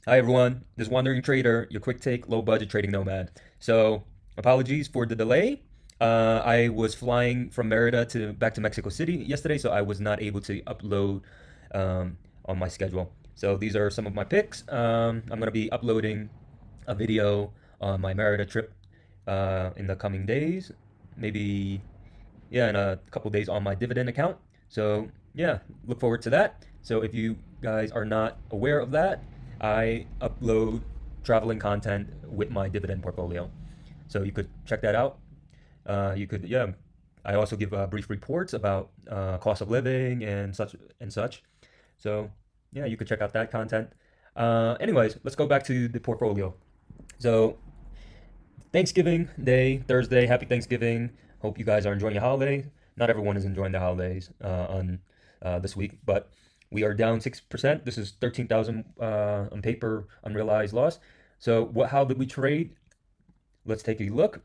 Hi everyone, this is Wandering Trader, your quick take, low budget trading nomad. So, apologies for the delay. I was flying from Merida to back to Mexico City yesterday, so I was not able to upload on my schedule. So these are some of my picks. I'm gonna be uploading a video on my Merida trip in the coming days, maybe in a couple days on my Dividend account. So yeah, look forward to that. So if you guys are not aware of that, I upload traveling content with my Dividend portfolio. So you could check that out. You could, yeah. I also give brief reports about cost of living and such and such. So yeah, you could check out that content. Anyways, let's go back to the portfolio. So Thanksgiving Day, Thursday. Happy Thanksgiving. Hope you guys are enjoying your holiday. Not everyone is enjoying the holidays on this week, but we are down 6%. This is 13,000 on paper unrealized loss. So what? How did we trade? Let's take a look.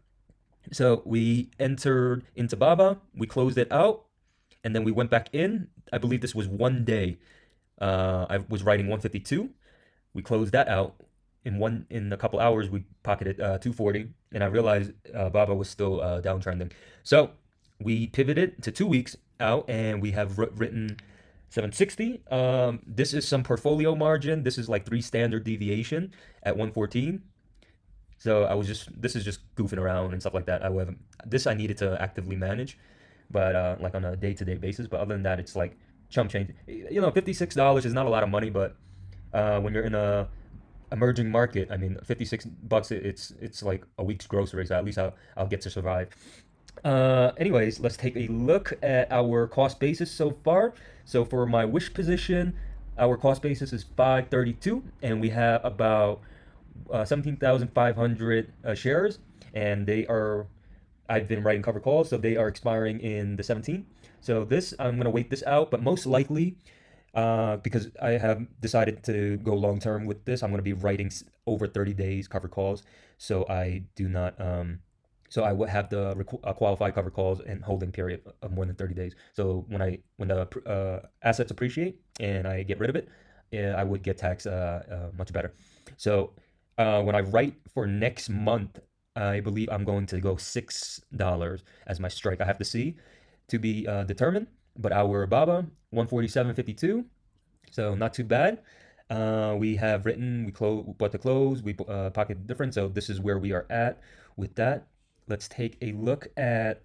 So we entered into Baba, we closed it out, and then we went back in. I believe this was one day. I was writing 152. We closed that out in a couple hours. We pocketed 240, and I realized Baba was still downtrending. So we pivoted to 2 weeks out, and we have written 760. This is some portfolio margin. This is like three standard deviation at 114. So this is just goofing around and stuff like that. This I needed to actively manage, but like on a day-to-day basis. But other than that, it's like chump change. $56 is not a lot of money, but when you're in a emerging market, I mean, $56, it's like a week's groceries. So at least I'll get to survive. Anyways, let's take a look at our cost basis so far. So for my wish position, our cost basis is 532, and we have about 17,500 shares, and I've been writing cover calls, so they are expiring in the 17th. So this, I'm gonna wait this out, but most likely, because I have decided to go long term with this, I'm gonna be writing over 30 days cover calls, so I do not, so I would have the qualified cover calls and holding period of more than 30 days. So when the assets appreciate and I get rid of it, I would get taxed much better. So when I write for next month, I believe I'm going to go $6 as my strike. I have to see to be determined. But our Baba 147.52, so not too bad. We have written, we close, bought the close, we pocket the difference. So this is where we are at with that. Let's take a look at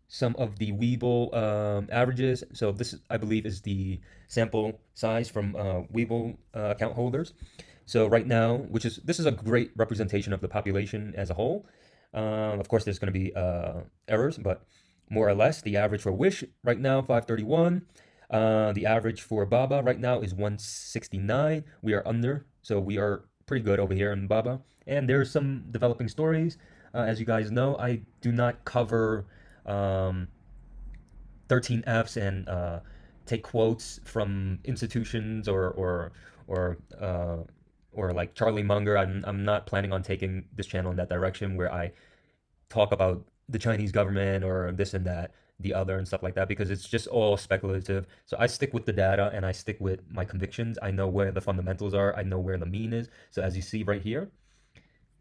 some of the WeBull averages. So this, I believe, is the sample size from WeBull account holders. So right now, this is a great representation of the population as a whole. Of course, there's going to be errors, but more or less, the average for Wish right now 531. The average for Baba right now is 169. We are under, so we are pretty good over here in Baba. And there's some developing stories. As you guys know, I do not cover 13Fs and take quotes from institutions or or like Charlie Munger. I'm not planning on taking this channel in that direction where I talk about the Chinese government or this and that, the other and stuff like that, because it's just all speculative. So I stick with the data and I stick with my convictions. I know where the fundamentals are. I know where the mean is. So as you see right here,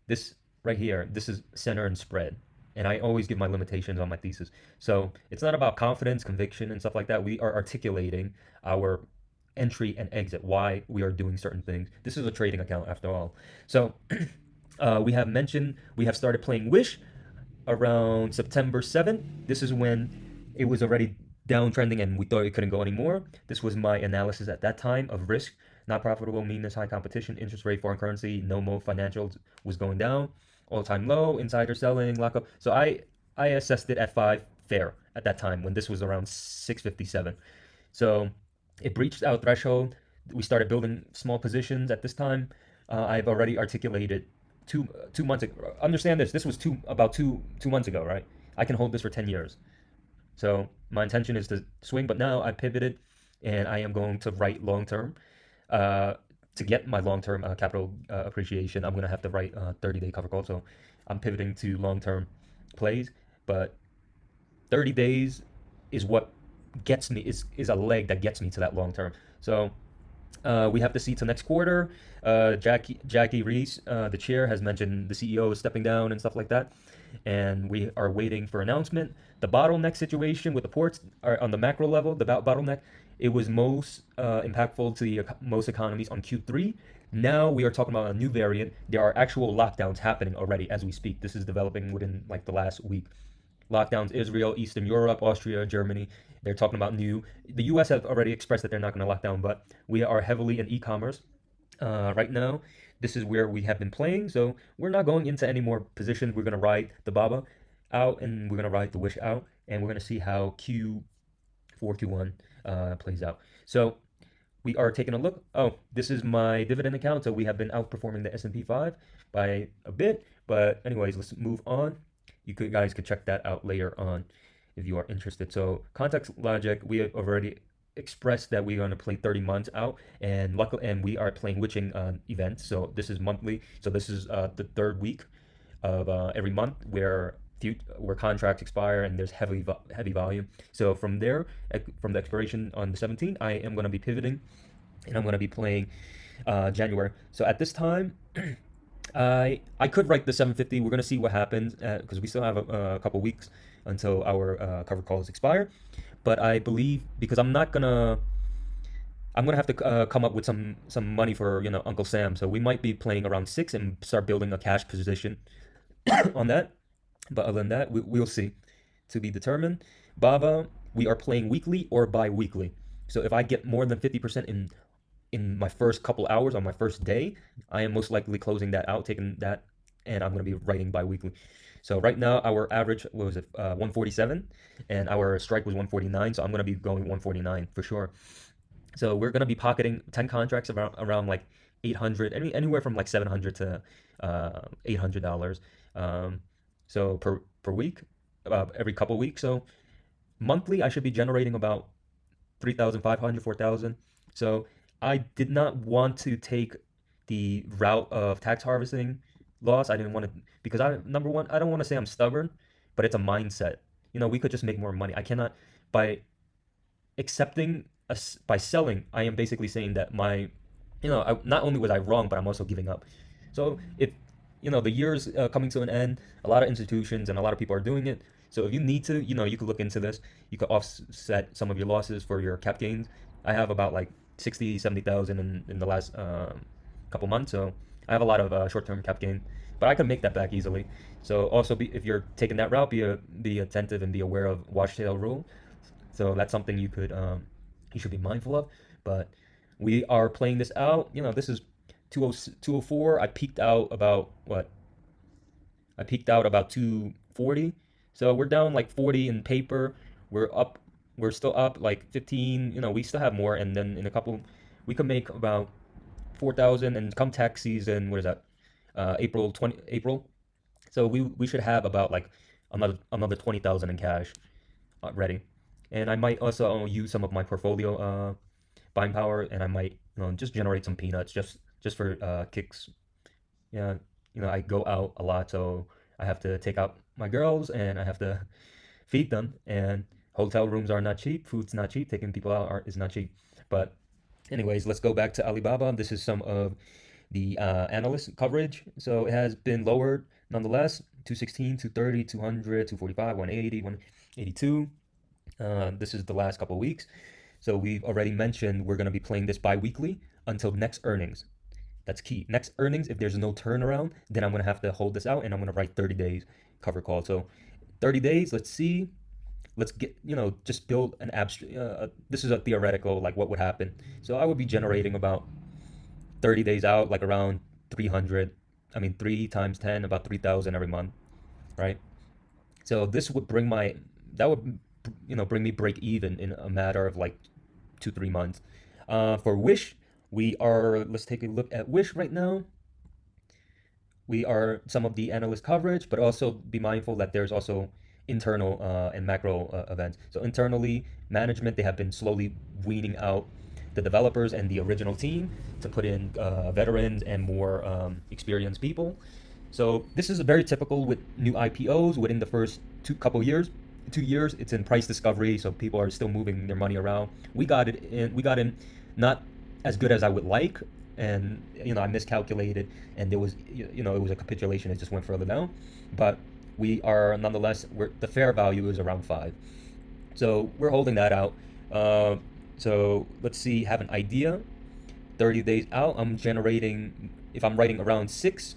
this right here, this is center and spread. And I always give my limitations on my thesis. So it's not about confidence, conviction, and stuff like that. We are articulating our entry and exit, why we are doing certain things. This is a trading account after all. So we have started playing Wish around September 7th. This is when it was already downtrending and we thought it couldn't go anymore. This was my analysis at that time of risk, not profitable, meanness, high competition, interest rate, foreign currency, no more financials was going down, all-time low, insider selling, lockup. So I assessed it at 5 fair at that time when this was around 657. So it breached our threshold. We started building small positions at this time. I've already articulated 2 months ago. Understand this. This was about two months ago, right? I can hold this for 10 years. So my intention is to swing, but now I pivoted, and I am going to write long term. Uh, to get my long term capital appreciation, I'm gonna have to write 30-day cover call. So I'm pivoting to long term plays, but 30 days is what gets me is a leg that gets me to that long term. So We have to see till next quarter. Jackie Reese, the chair, has mentioned the CEO is stepping down and stuff like that, and we are waiting for announcement. The bottleneck situation with the ports are on the macro level. The bottleneck, it was most impactful to the most economies on Q3. Now we are talking about a new variant. There are actual lockdowns happening already as we speak. This is developing within like the last week. Lockdowns: Israel, Eastern Europe, Austria, Germany. They're talking about new. The U.S. have already expressed that they're not going to lock down, but we are heavily in e-commerce right now. This is where we have been playing, so we're not going into any more positions. We're going to ride the Baba out, and we're going to ride the Wish out, and we're going to see how Q4, Q1 plays out. So we are taking a look. Oh, this is my dividend account. So we have been outperforming the S&P 5 by a bit. But anyways, let's move on. Guys could check that out later on if you are interested. So context logic, we have already expressed that we're going to play 30 months out, and luckily, and we are playing witching events. So this is monthly. So this is the third week of every month where contracts expire and there's heavy volume. So from there, from the expiration on the 17th, I am going to be pivoting, and I'm going to be playing January. So at this time, I could write the 750. We're going to see what happens because we still have a couple weeks until our cover calls expire. But I believe, because I'm gonna have to come up with some money for Uncle Sam. So we might be playing around 6 and start building a cash position on that. But other than that, we'll see. To be determined. Baba, we are playing weekly or bi-weekly. So if I get more than 50% in my first couple hours on my first day, I am most likely closing that out, taking that, and I'm going to be writing bi-weekly. So right now our average, what was it, 147, and our strike was 149. So I'm going to be going 149 for sure. So we're going to be pocketing 10 contracts around like 800, anywhere from like 700 to $800. So per week, every couple weeks. So monthly, I should be generating about 3,500, 4,000. So I did not want to take the route of tax harvesting loss. I didn't want to, because number one, I don't want to say I'm stubborn, but it's a mindset. We could just make more money. I cannot, by accepting by selling, I am basically saying that not only was I wrong, but I'm also giving up. So if the year's coming to an end, a lot of institutions and a lot of people are doing it. So if you need to, you could look into this. You could offset some of your losses for your cap gains. I have about like 60, 70,000 in the last couple months. So I have a lot of short-term cap gain, but I can make that back easily. So also, if you're taking that route, be attentive and be aware of wash tail rule. So that's something you should be mindful of. But we are playing this out. This is 204. I peaked out about what? I peaked out about 240. So we're down like 40 in paper. We're up. We're still up like 15. We still have more, and then in a couple, we could make about 4,000. And come tax season, what is that? April. So we should have about like another 20,000 in cash ready. And I might also use some of my portfolio buying power, and I might just generate some peanuts just for kicks. Yeah, I go out a lot, so I have to take out my girls and I have to feed them. And hotel rooms are not cheap, food's not cheap, taking people out is not cheap. But anyways, let's go back to Alibaba. This is some of the analyst coverage. So it has been lowered nonetheless: 216, 230, 200, 245, 180, 182. This is the last couple of weeks. So we've already mentioned we're going to be playing this bi-weekly until next earnings. That's key. Next earnings, if there's no turnaround, then I'm going to have to hold this out, and I'm going to write 30 days cover call. So 30 days, let's see. Let's get, just build an abstract. This is a theoretical, like what would happen. So I would be generating about 30 days out, like around 300. 3 times 10, about 3,000 every month, right? So this would that would, bring me break even in a matter of like 2-3 months. For Wish, let's take a look at Wish right now. We are some of the analyst coverage, but also be mindful that there's also internal and macro events. So internally, management, they have been slowly weaning out the developers and the original team to put in veterans and more experienced people. So this is very typical with new IPOs within the first 2 years. It's in price discovery, so people are still moving their money around. We got in not as good as I would like, and I miscalculated, and there was it was a capitulation. It just went further down, but we are nonetheless, the fair value is around 5, so we're holding that out. Uh, so let's see, have an idea. 30 days out, I'm generating, if I'm writing around 6,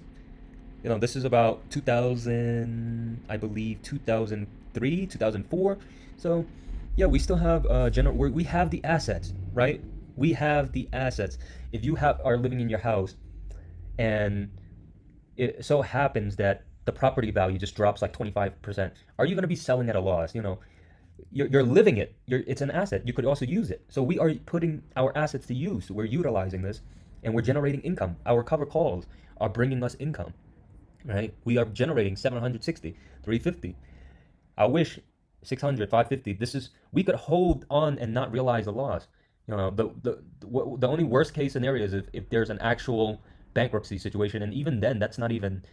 this is about 2000, I believe 2003, 2004. So yeah, we still have we have the assets, right? We have the assets. If you are living in your house and it so happens that the property value just drops like 25%, are you going to be selling at a loss? You're living it. It's an asset. You could also use it. So we are putting our assets to use. We're utilizing this, and we're generating income. Our cover calls are bringing us income, right? We are generating 760, 350. I wish 600, 550. We could hold on and not realize the loss. The only worst case scenario is if there's an actual bankruptcy situation, and even then, that's not even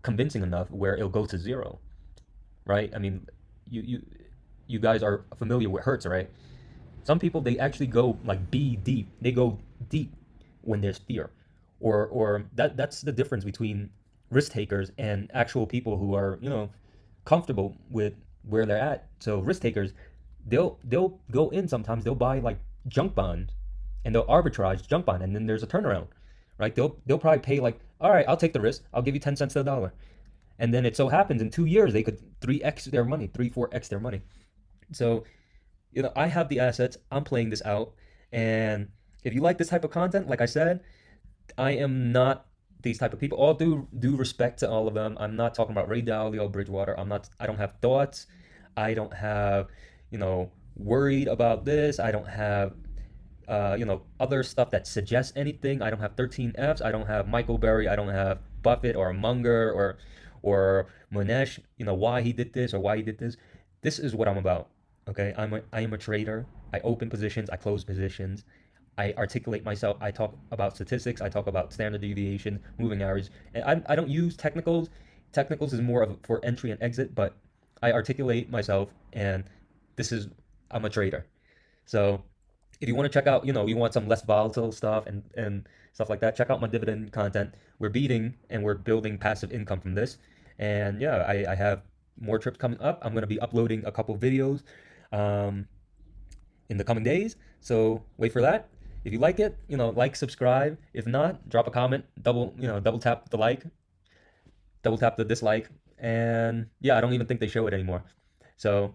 convincing enough where it'll go to zero, right? I mean, you you you guys are familiar with Hertz, right? Some people, they actually go like B deep. They go deep when there's fear, or that's the difference between risk takers and actual people who are comfortable with where they're at. So risk takers, they'll go in sometimes. They'll buy like junk bonds, and they'll arbitrage junk bond, and then there's a turnaround, right? They'll probably pay like, all right, I'll take the risk. I'll give you 10 cents to the dollar, and then it so happens in 2 years they could 3x their money, 3 4x their money. So I have the assets. I'm playing this out. And if you like this type of content, like I said, I am not these type of people. All due respect to all of them. I'm not talking about Ray Dalio, Bridgewater. I don't have thoughts. I don't have, worried about this. I don't have other stuff that suggests anything. I don't have 13 Fs. I don't have Michael Berry. I don't have Buffett or Munger or Monesh, why he did this or why he did this. This is what I'm about. Okay, I am a trader. I open positions, I close positions. I articulate myself. I talk about statistics. I talk about standard deviation, moving average. And I don't use technicals. Technicals is more of for entry and exit, but I articulate myself, and this is I'm a trader. So if you want to check out, you want some less volatile stuff and stuff like that, check out my dividend content. We're beating and we're building passive income from this. And yeah, I have more trips coming up. I'm going to be uploading a couple videos um, in the coming days. So wait for that. If you like it, like, subscribe. If not, drop a comment, double tap the like, double tap the dislike. And yeah, I don't even think they show it anymore. So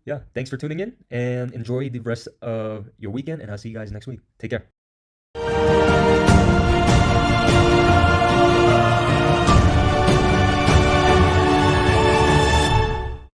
yeah, thanks for tuning in and enjoy the rest of your weekend. And I'll see you guys next week. Take care.